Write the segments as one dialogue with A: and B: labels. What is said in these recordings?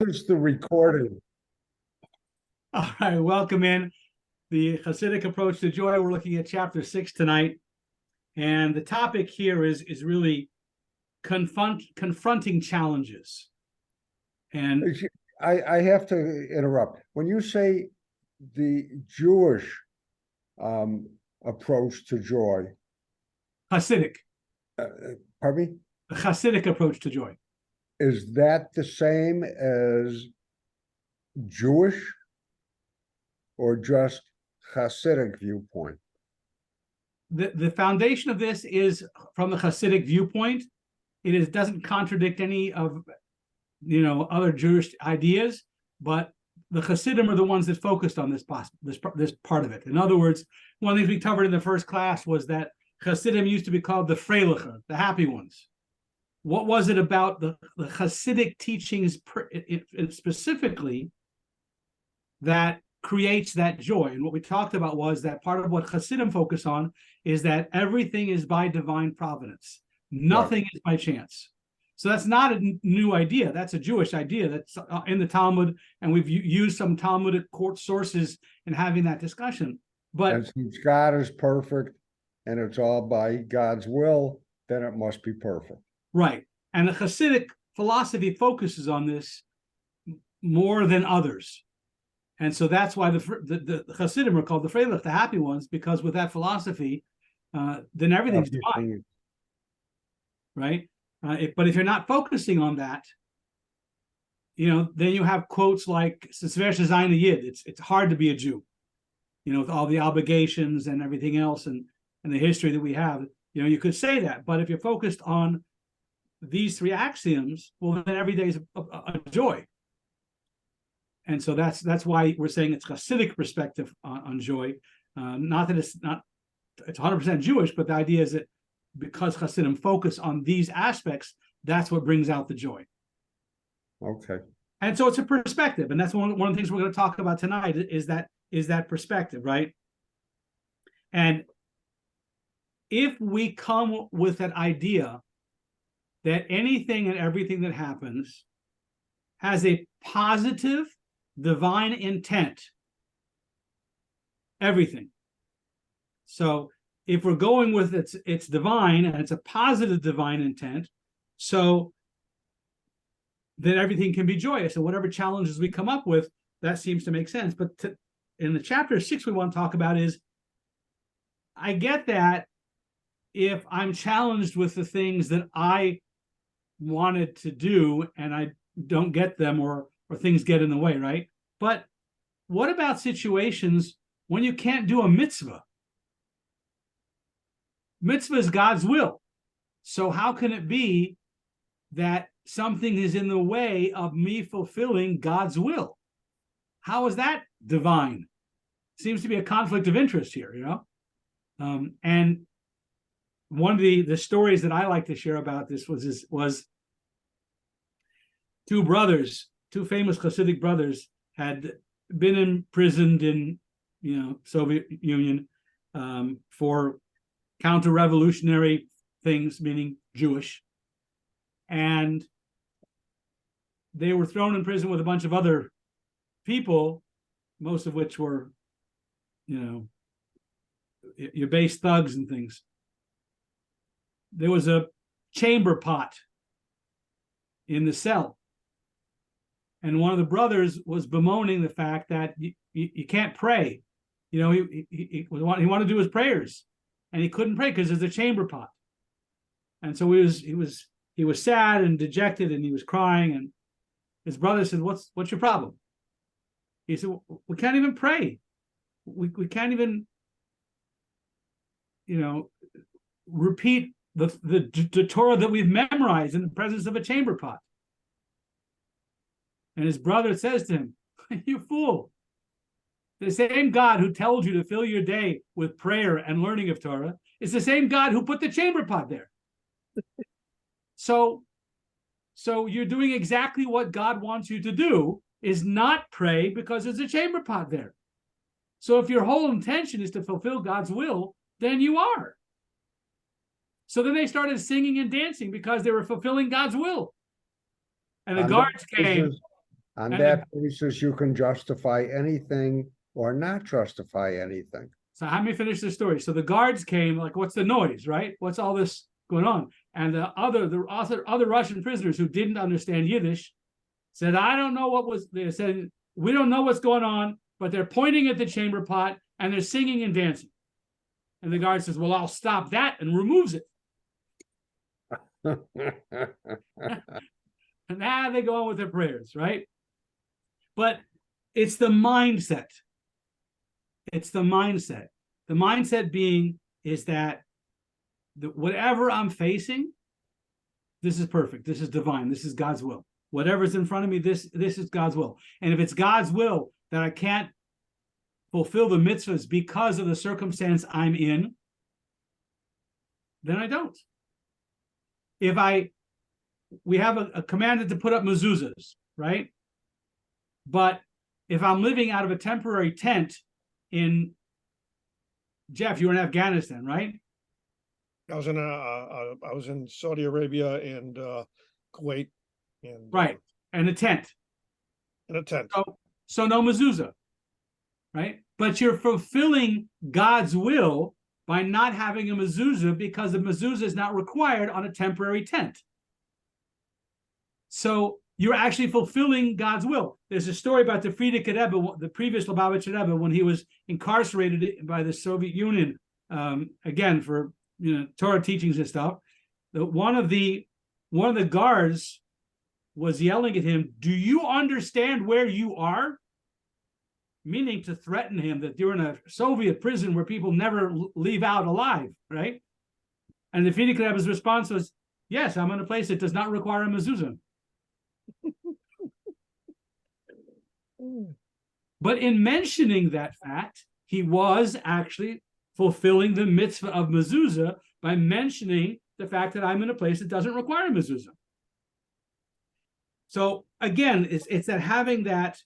A: It's the recording.
B: All right, welcome in the Chassidic approach to joy. We're looking at chapter 6 tonight, and the topic here is really confronting challenges. And
A: I have to interrupt. When you say the Jewish approach to joy,
B: Chassidic,
A: uh, pardon me,
B: the Chassidic approach to joy.
A: is that the same as Jewish or just Hasidic viewpoint?
B: The foundation of this is from the Chassidic viewpoint. It doesn't contradict any of other Jewish ideas, but the Chassidim are the ones that focused on this part of it. In other words, one of the things we covered in the first class was that Chassidim used to be called the Freiliche, the happy ones. What was it about the Chassidic teachings specifically that creates that joy? And what we talked about was that part of what Chassidim focus on is that everything is by divine providence. Nothing is by chance. So that's not a new idea. That's a Jewish idea that's in the Talmud, and we've used some Talmudic court sources in having that discussion. But
A: and since God is perfect and it's all by God's will, then it must be perfect.
B: Right. And the Chassidic philosophy focuses on this more than others. And so that's why the Chassidim are called the Freilich, the happy ones, because with that philosophy, then everything's divine. Right? But if you're not focusing on that, then you have quotes like it's hard to be a Jew, with all the obligations and everything else and the history that we have. You could say that, but if you're focused on these three axioms, well, then every day is a joy. And so that's why we're saying it's Chassidic perspective on joy. Not that it's 100% Jewish, but the idea is that because Chassidim focus on these aspects, that's what brings out the joy.
A: Okay.
B: And so it's a perspective, and that's one of the things we're going to talk about tonight is that perspective, right? And if we come with that idea that anything and everything that happens has a positive divine intent, everything. So if we're going with it's divine and it's a positive divine intent, so then everything can be joyous, and whatever challenges we come up with, that seems to make sense. But in the chapter 6 we want to talk about is, I get that if I'm challenged with the things that I wanted to do and I don't get them, or things get in the way, right? But what about situations when you can't do a mitzvah? Mitzvah is God's will. So how can it be that something is in the way of me fulfilling God's will? How is that divine? Seems to be a conflict of interest here, and one of the stories that I like to share about this was two famous Hasidic brothers had been imprisoned in Soviet Union for counter-revolutionary things, meaning Jewish, and they were thrown in prison with a bunch of other people, most of which were your base thugs and things. There was a chamber pot in the cell, and one of the brothers was bemoaning the fact that you can't pray. He wanted to do his prayers, and he couldn't pray because there's a chamber pot. And so he was sad and dejected, and he was crying. And his brother said, "What's your problem?" He said, "We can't even pray. We can't even, repeat the Torah that we've memorized in the presence of a chamber pot." And his brother says to him, "You fool. The same God who told you to fill your day with prayer and learning of Torah is the same God who put the chamber pot there. So you're doing exactly what God wants you to do, is not pray because there's a chamber pot there. So if your whole intention is to fulfill God's will, then you are." So then they started singing and dancing because they were fulfilling God's will. And the guards came.
A: On
B: And
A: that basis, you can justify anything or not justify anything.
B: So let me finish the story. So the guards came, like, what's the noise, right? What's all this going on? And the other Russian prisoners who didn't understand Yiddish said, I don't know what was, they said, we don't know what's going on, but they're pointing at the chamber pot and they're singing and dancing. And the guard says, well, I'll stop that, and removes it. And now they go on with their prayers, right? But it's the mindset. It's the mindset. The mindset being is that whatever I'm facing, this is perfect. This is divine. This is God's will. Whatever's in front of me, this is God's will. And if it's God's will that I can't fulfill the mitzvahs because of the circumstance I'm in, then I don't. If we have a commanded to put up mezuzahs, right? But if I'm living out of a temporary tent in, Jeff, you were in Afghanistan, right?
C: I was in Saudi Arabia and Kuwait, and
B: Right, and a tent.
C: in a tent.
B: So no mezuzah, right? But you're fulfilling God's will by not having a mezuzah, because the mezuzah is not required on a temporary tent. So you're actually fulfilling God's will. There's a story about the Frierdiker Rebbe, the previous Lubavitcher Rebbe, when he was incarcerated by the Soviet Union, again for Torah teachings and stuff. One of the guards was yelling at him, "Do you understand where you are?" Meaning to threaten him that you're in a Soviet prison where people never leave out alive, right? And the Frierdiker Rebbe's response was, "Yes, I'm in a place that does not require a mezuzah." But in mentioning that fact, he was actually fulfilling the mitzvah of mezuzah by mentioning the fact that I'm in a place that doesn't require a mezuzah. So again, it's that having that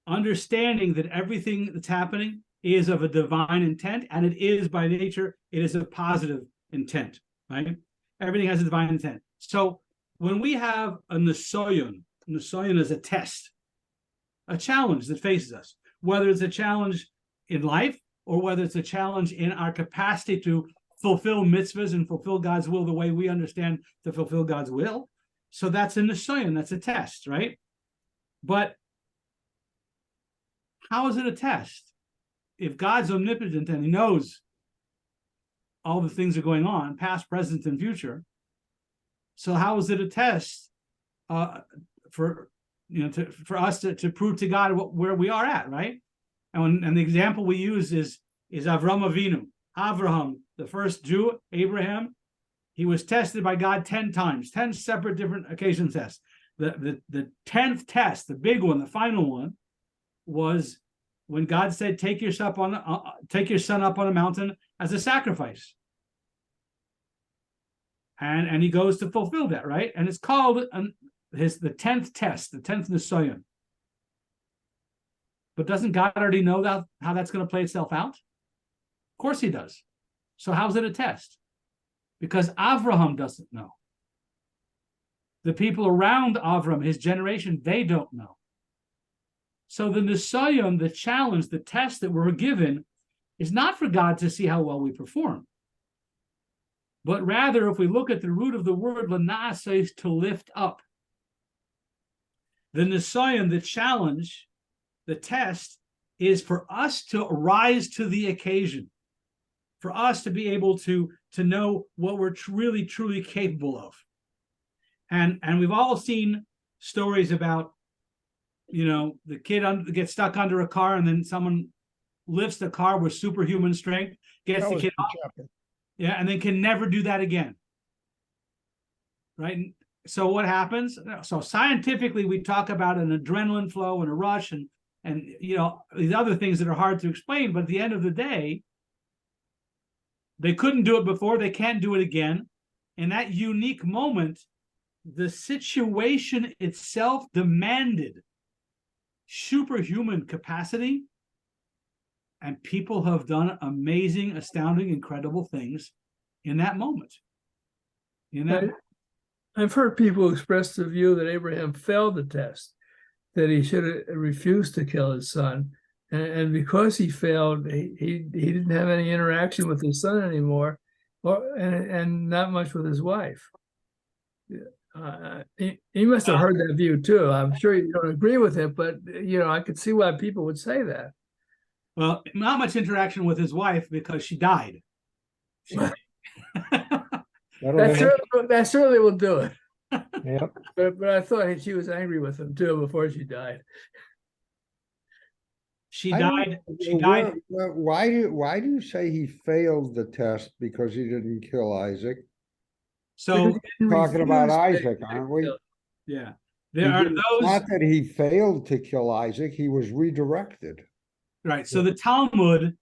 B: understanding that everything that's happening is of a divine intent, and it is by nature, it is a positive intent, right? Everything has a divine intent. So when we have a nisoyon is a test, a challenge that faces us, whether it's a challenge in life or whether it's a challenge in our capacity to fulfill mitzvahs and fulfill God's will the way we understand to fulfill God's will. So that's a nisoyon, that's a test, right? But how is it a test? If God's omnipotent and he knows all the things that are going on, past, present, and future, so how is it a test for us to prove to God where we are at, right? And the example we use is Avram Avinu. Avraham, the first Jew, Abraham, he was tested by God 10 times, 10 separate different occasion tests. The 10th test, the big one, the final one, was when God said, take your son up on a mountain as a sacrifice. And he goes to fulfill that, right? And it's called the 10th test, the 10th nisoyon. But doesn't God already know how that's going to play itself out? Of course he does. So how's it a test? Because Avraham doesn't know. The people around Avram, his generation, they don't know. So the nisoyon, the challenge, the test that we're given is not for God to see how well we perform. But rather, if we look at the root of the word, lanasa is to lift up. The nisoyon, the challenge, the test, is for us to rise to the occasion, for us to be able to know what we're really, truly capable of. And we've all seen stories about, the kid gets stuck under a car and then someone lifts the car with superhuman strength, gets the kid off. Yeah, and then can never do that again. Right? So what happens? So scientifically, we talk about an adrenaline flow and a rush and these other things that are hard to explain, but at the end of the day, they couldn't do it before, they can't do it again. In that unique moment, the situation itself demanded superhuman capacity, and people have done amazing, astounding, incredible things in that moment.
D: I've heard people express the view that Abraham failed the test that he should have refused to kill his son. And because he failed, he didn't have any interaction with his son anymore, and not much with his wife. He must have heard that view too. I'm sure you don't agree with it, but I could see why people would say that.
B: Well, not much interaction with his wife because she died.
D: That certainly will do it.
A: Yep.
D: But I thought she was angry with him too before she died.
B: She died.
A: Why do you say he failed the test because he didn't kill Isaac?
B: So
A: talking about Isaac, aren't we?
B: Yeah, there are those.
A: Not that he failed to kill Isaac; he was redirected.
B: Right. So the Talmud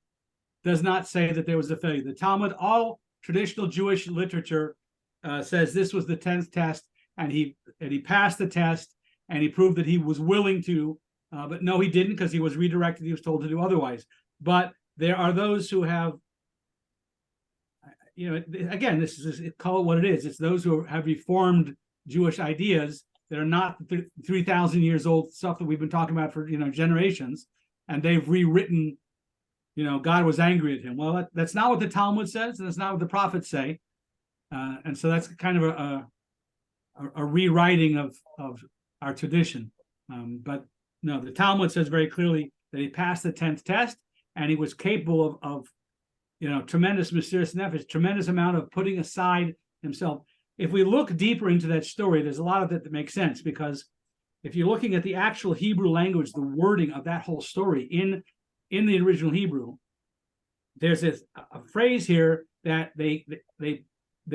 B: does not say that there was a failure. The Talmud, all traditional Jewish literature, says this was the 10th test, and he passed the test, and he proved that he was willing to. But no, he didn't, because he was redirected. He was told to do otherwise. But there are those who have, again, this is, call it what it is. It's those who have reformed Jewish ideas that are not 3,000 years old stuff that we've been talking about for generations, and they've rewritten. God was angry at him. Well, that's not what the Talmud says, and that's not what the prophets say, and so that's kind of a rewriting of our tradition. But no, the Talmud says very clearly that he passed the 10th test, and he was capable of tremendous mysterious nefesh, tremendous amount of putting aside himself. If we look deeper into that story, there's a lot of it that makes sense, because if you're looking at the actual Hebrew language, the wording of that whole story in the original Hebrew, there's a phrase here that they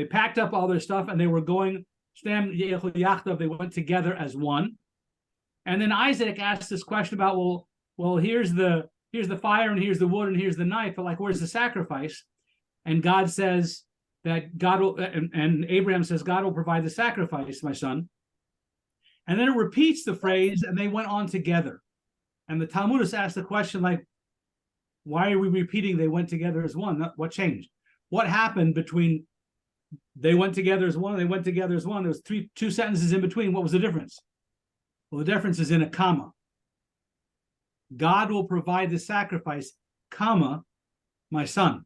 B: packed up all their stuff and they were going, they went together as one. And then Isaac asked this question about, well, here's the fire and here's the wood and here's the knife, but where's the sacrifice? And God says that God will, and Abraham says, God will provide the sacrifice, my son. And then it repeats the phrase, and they went on together. And the Talmudists asked the question, why are we repeating they went together as one? What changed? What happened between they went together as one and they went together as one? There was two sentences in between. What was the difference? Well, the difference is in a comma. God will provide the sacrifice, comma, my son.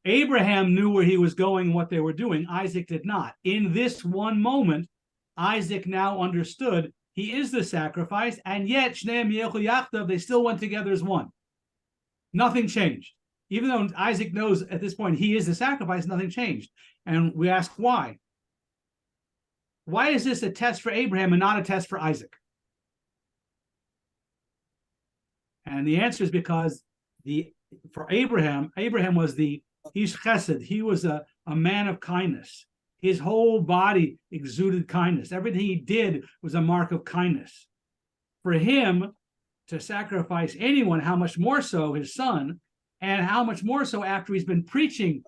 B: Abraham knew where he was going and what they were doing. Isaac did not. In this one moment, Isaac now understood he is the sacrifice, and yet they still went together as one. Nothing changed. Even though Isaac knows at this point he is the sacrifice, nothing changed. And we ask why. Why is this a test for Abraham and not a test for Isaac? And the answer is because for Abraham was he's chesed. He was a man of kindness. His whole body exuded kindness. Everything he did was a mark of kindness. For him to sacrifice anyone, how much more so his son, and how much more so after he's been preaching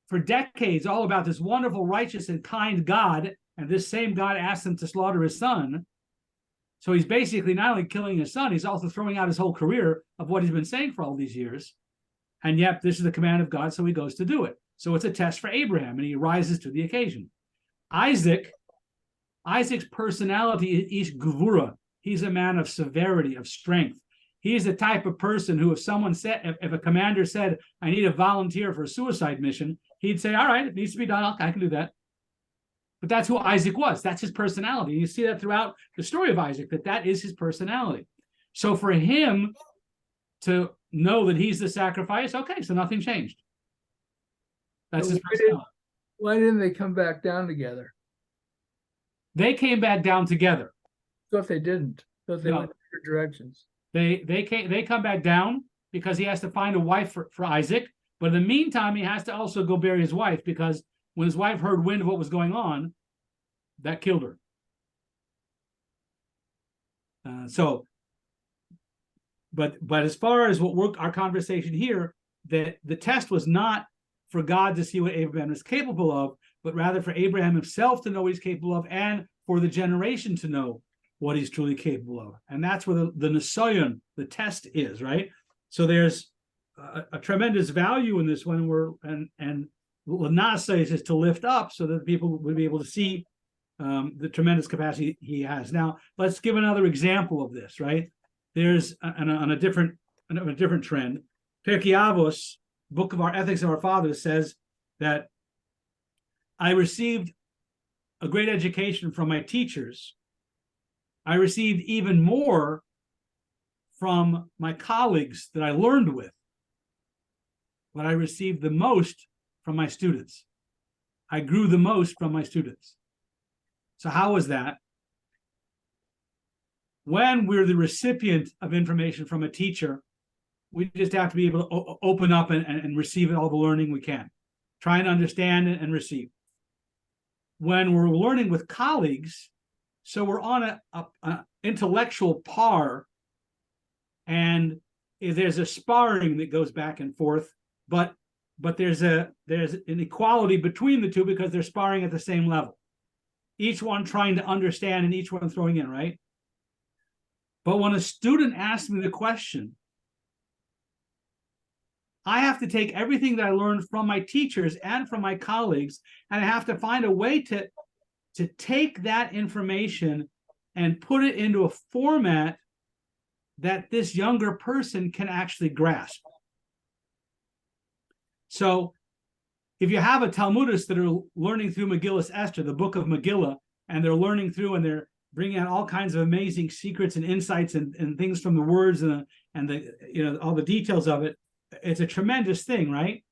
B: for decades all about this wonderful, righteous, and kind God, and this same God asked him to slaughter his son. So he's basically not only killing his son, he's also throwing out his whole career of what he's been saying for all these years. And yet, this is the command of God, so he goes to do it. So it's a test for Abraham, and he rises to the occasion. Isaac's personality is ish gvura. He's a man of severity, of strength. He's the type of person who, if someone said, if a commander said, I need a volunteer for a suicide mission, he'd say, all right, it needs to be done. I can do that. But that's who Isaac was. That's his personality. And you see that throughout the story of Isaac, that is his personality. So for him to know that he's the sacrifice, okay, so nothing changed. That's his personality.
D: Why didn't they come back down together?
B: They came back down together.
D: So if they didn't, so if they went different directions.
B: They come back down because he has to find a wife for Isaac. But in the meantime, he has to also go bury his wife, because when his wife heard wind of what was going on, that killed her. But as far as our conversation here, that the test was not for God to see what Abraham is capable of, but rather for Abraham himself to know what he's capable of, and for the generation to know what he's truly capable of. And that's where the nisayon, the test, is, right? So there's a tremendous value in this one, and Lanasa is to lift up so that people will be able to see the tremendous capacity he has. Now, let's give another example of this, right? There's on a different trend. Pirkei Avos, book of our Ethics of Our Fathers, says that I received a great education from my teachers. I received even more from my colleagues that I learned with, but I received the most from my students. I grew the most from my students. So how was that? When we're the recipient of information from a teacher, we just have to be able to open up and receive all the learning we can. Try and understand and receive. When we're learning with colleagues, so we're on an intellectual par, and there's a sparring that goes back and forth, but there's an equality between the two because they're sparring at the same level. Each one trying to understand and each one throwing in, right? But when a student asks me the question, I have to take everything that I learned from my teachers and from my colleagues, and I have to find a way to take that information and put it into a format that this younger person can actually grasp. So if you have a Talmudists that are learning through Megillas Esther, the book of Megillah, and they're learning through and they're bringing out all kinds of amazing secrets and insights and things from the words and the all the details of it, it's a tremendous thing, right?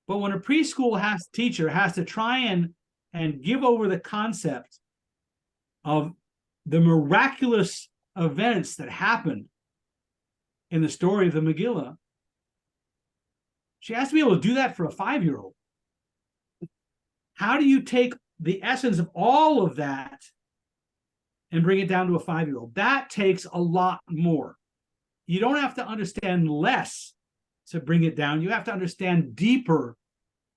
B: But when a preschool teacher has to try and give over the concept of the miraculous events that happened in the story of the Megillah, she has to be able to do that for a 5-year-old. How do you take the essence of all of that and bring it down to a 5-year-old? That takes a lot more. You don't have to understand less to bring it down. You have to understand deeper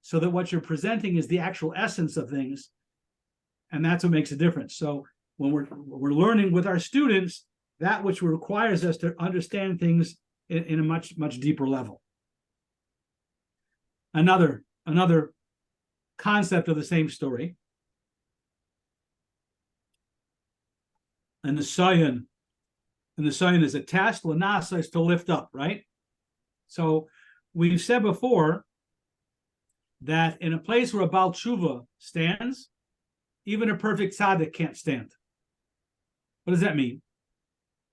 B: so that what you're presenting is the actual essence of things. And that's what makes a difference. So when we're learning with our students, that which requires us to understand things in a much, much deeper level. Another concept of the same story. And the Sayan is a test, Lanasa is to lift up, right? So we've said before that in a place where a Baal Tshuva stands, even a perfect tzaddik can't stand. What does that mean?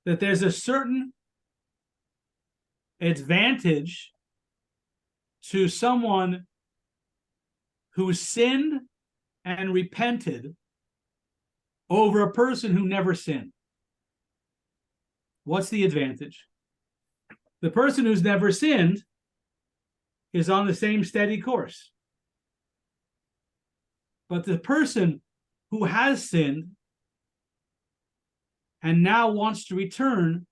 B: That there's a certain advantage to someone who sinned and repented over a person who never sinned. What's the advantage? The person who's never sinned is on the same steady course. But the person who has sinned and now wants to return,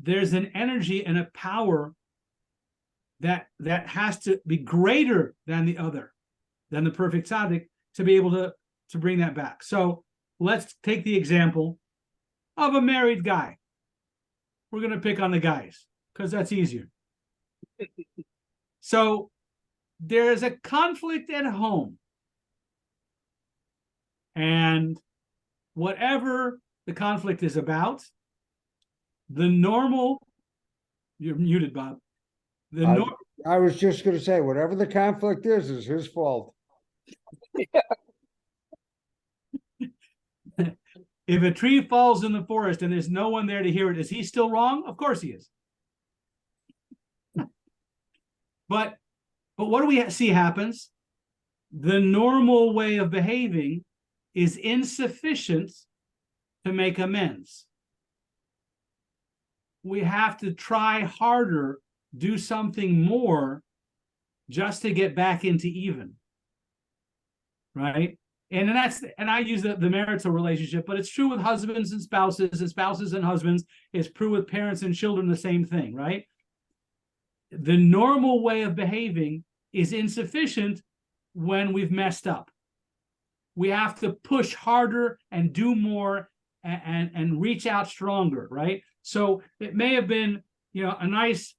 B: there's an energy and a power that has to be greater than the other, than the perfect tzaddik, to be able to bring that back. So let's take the example of a married guy. We're going to pick on the guys because that's easier. So there's a conflict at home. And whatever the conflict is about, the normal, you're muted, Bob.
A: I was just going to say, whatever the conflict is his fault.
B: If a tree falls in the forest and there's no one there to hear it, is he still wrong? Of course he is. But what do we see happens? The normal way of behaving is insufficient to make amends. We have to try harder, do something more just to get back into even. Right? And I use the marital relationship, but it's true with husbands and spouses and husbands. It's true with parents and children, the same thing, right? The normal way of behaving is insufficient when we've messed up. We have to push harder and do more and reach out stronger, right? So it may have been, a nice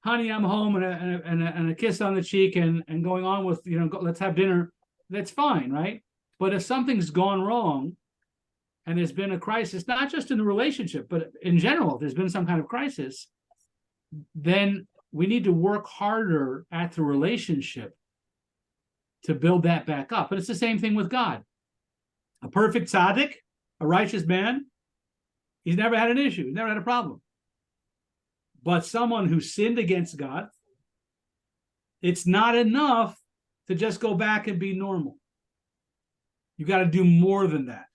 B: honey, I'm home and a kiss on the cheek and going on with, let's have dinner. That's fine, right? But if something's gone wrong and there's been a crisis, not just in the relationship, but in general, if there's been some kind of crisis, then we need to work harder at the relationship to build that back up. But it's the same thing with God. A perfect tzaddik, a righteous man, he's never had an issue, he's never had a problem. But someone who sinned against God, it's not enough to just go back and be normal. You got to do more than that.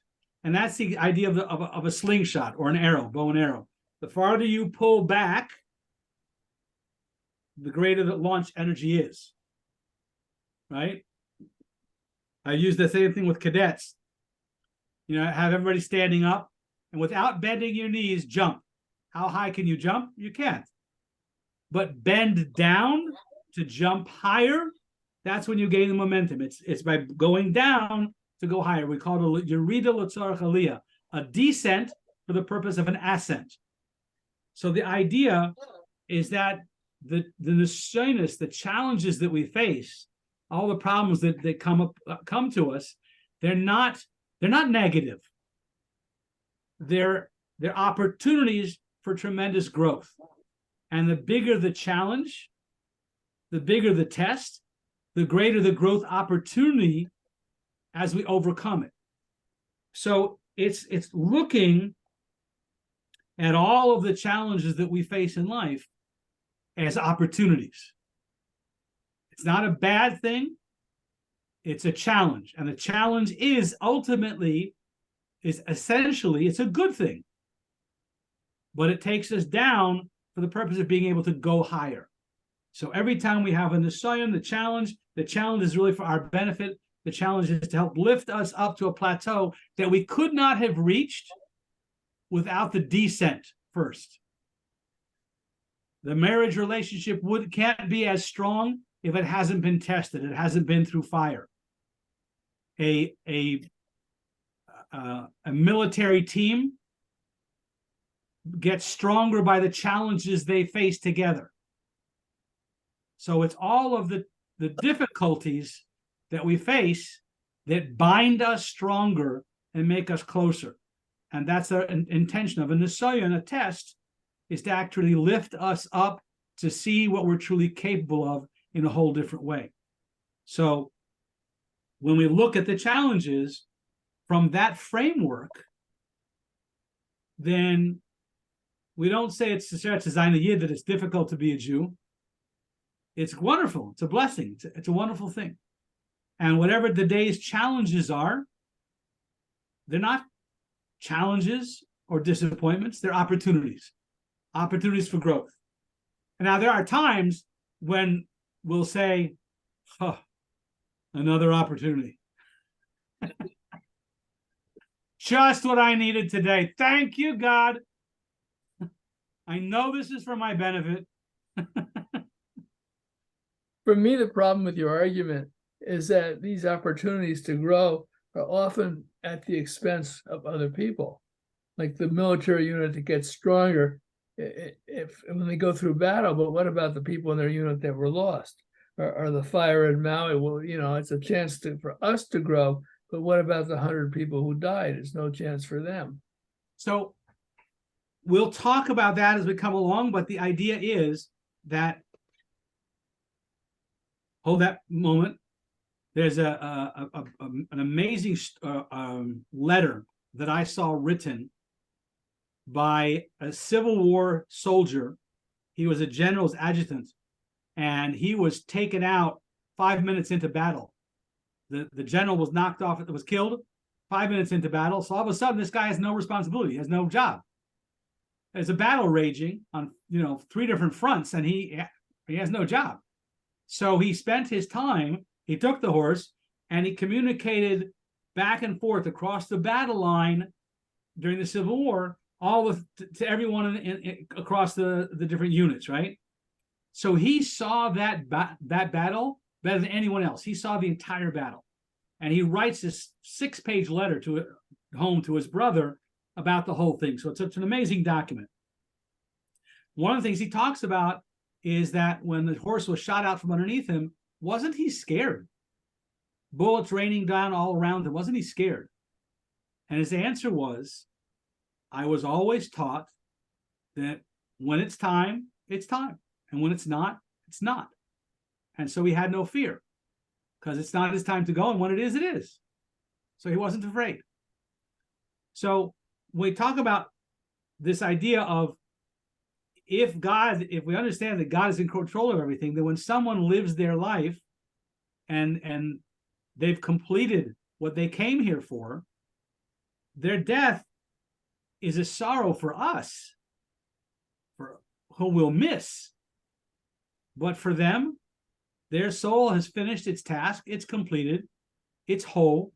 B: And that's the idea of a slingshot or an arrow, bow and arrow. The farther you pull back, the greater the launch energy is. Right? I use the same thing with cadets. You know, have everybody standing up and without bending your knees, jump. How high can you jump? You can't. But bend down to jump higher, that's when you gain the momentum. It's by going down to go higher. We call it a yerida l'tzarech aliyah, a descent for the purpose of an ascent. So the idea is that the nisyonos, the challenges that we face, all the problems that come to us, they're not negative. They're opportunities for tremendous growth. And the bigger the challenge, the bigger the test, the greater the growth opportunity as we overcome it. So it's looking at all of the challenges that we face in life as opportunities. It's not a bad thing. It's a challenge. And the challenge is essentially, it's a good thing. But it takes us down for the purpose of being able to go higher. So every time we have a nisayon, the challenge is really for our benefit. The challenge is to help lift us up to a plateau that we could not have reached without the descent first. The marriage relationship can't be as strong if it hasn't been tested, it hasn't been through fire. A military team gets stronger by the challenges they face together. So it's all of the difficulties that we face that bind us stronger and make us closer. And that's the intention of a nisayon, a test, is to actually lift us up to see what we're truly capable of in a whole different way. So when we look at the challenges from that framework, then we don't say it's that it's difficult to be a Jew. It's wonderful. It's a blessing. It's a wonderful thing. And whatever the day's challenges are, they're not challenges or disappointments. They're opportunities for growth. And now there are times when we'll say, oh, another opportunity. Just what I needed today. Thank you, God. I know this is for my benefit.
D: For me, the problem with your argument is that these opportunities to grow are often at the expense of other people. Like the military unit that gets stronger when they go through battle, but what about the people in their unit that were lost? Or the fire in Maui? Well, it's a chance for us to grow, but what about the 100 people who died? It's no chance for them.
B: So we'll talk about that as we come along, but the idea is that, hold that moment. There's an amazing letter that I saw written by a Civil War soldier. He was a general's adjutant, and he was taken out 5 minutes into battle. The general was knocked off, was killed 5 minutes into battle. So all of a sudden, this guy has no responsibility, he has no job. There's a battle raging on 3 different fronts, and he has no job. So he spent his time, he took the horse, and he communicated back and forth across the battle line during the Civil War, to everyone across the different units, right? So he saw that battle better than anyone else. He saw the entire battle. And he writes this 6-page letter home to his brother about the whole thing. So it's an amazing document. One of the things he talks about is that when the horse was shot out from underneath him, wasn't he scared? bullets raining down all around him, wasn't he scared? And his answer was, I was always taught that when it's time, it's time. And when it's not, it's not. And so he had no fear because it's not his time to go. And when it is, it is. So he wasn't afraid. So when we talk about this idea of if we understand that God is in control of everything, then when someone lives their life and they've completed what they came here for, their death is a sorrow for us, for who we'll miss. But for them, their soul has finished its task, it's completed, it's whole.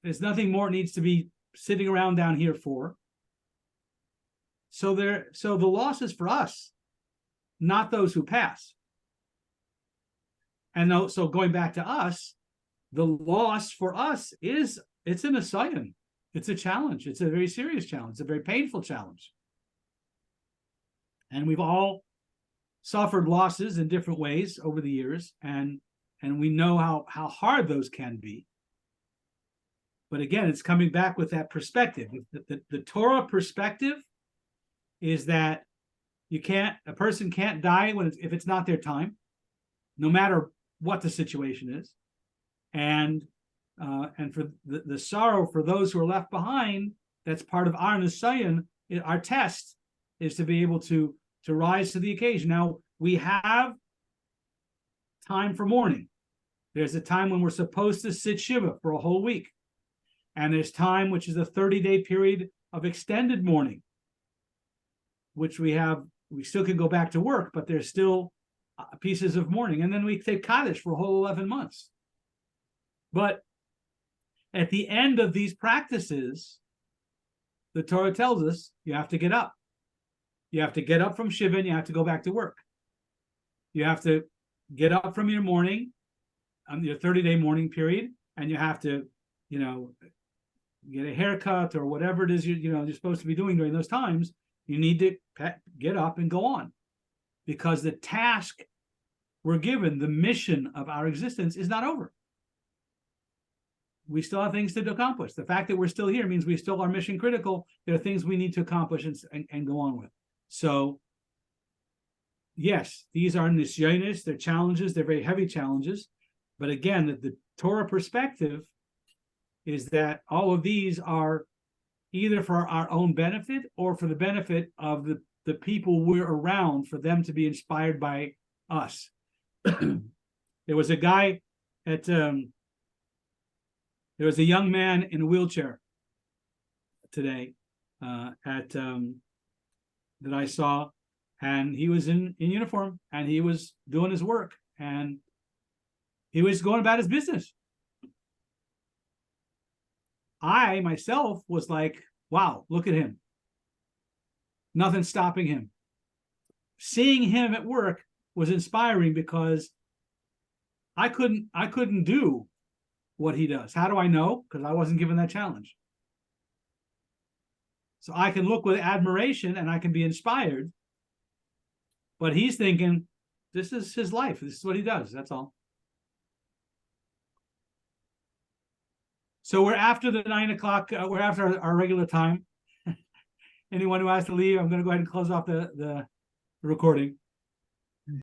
B: There's nothing more it needs to be sitting around down here for. So the loss is for us, not those who pass. And so going back to us, the loss for us it's an assignment. It's a challenge. It's a very serious challenge. It's a very painful challenge. And we've all suffered losses in different ways over the years, and we know how hard those can be. But again, it's coming back with that perspective. The Torah perspective is that a person can't die if it's not their time, no matter what the situation is. And for the sorrow for those who are left behind, that's part of our nisayon. Our test is to be able to rise to the occasion. Now, we have time for mourning. There's a time when we're supposed to sit Shiva for a whole week. And there's time, which is a 30-day period of extended mourning, which we still can go back to work, but there's still pieces of mourning. And then we take Kaddish for a whole 11 months. But at the end of these practices, the Torah tells us you have to get up. You have to get up from Shiva and you have to go back to work. You have to get up from your mourning, your 30-day mourning period, and you have to, get a haircut or whatever it is you're supposed to be doing during those times. You need to get up and go on, because the task we're given, the mission of our existence, is not over. We still have things to accomplish. The fact that we're still here means we still are mission critical. There are things we need to accomplish and go on with. So, yes, these are nisyonis, they're challenges, they're very heavy challenges. But again, the Torah perspective is that all of these are either for our own benefit or for the benefit of the people we're around, for them to be inspired by us. There was a guy there was a young man in a wheelchair today that I saw, and he was in uniform, and he was doing his work, and he was going about his business. I myself was like, wow, look at him. Nothing stopping him. Seeing him at work was inspiring, because I couldn't do what he does. How do I know? Because I wasn't given that challenge. So I can look with admiration and I can be inspired, but he's thinking, this is his life. This is what he does. That's all. So we're after the 9 o'clock. We're after our regular time. Anyone who has to leave, I'm going to go ahead and close off the recording.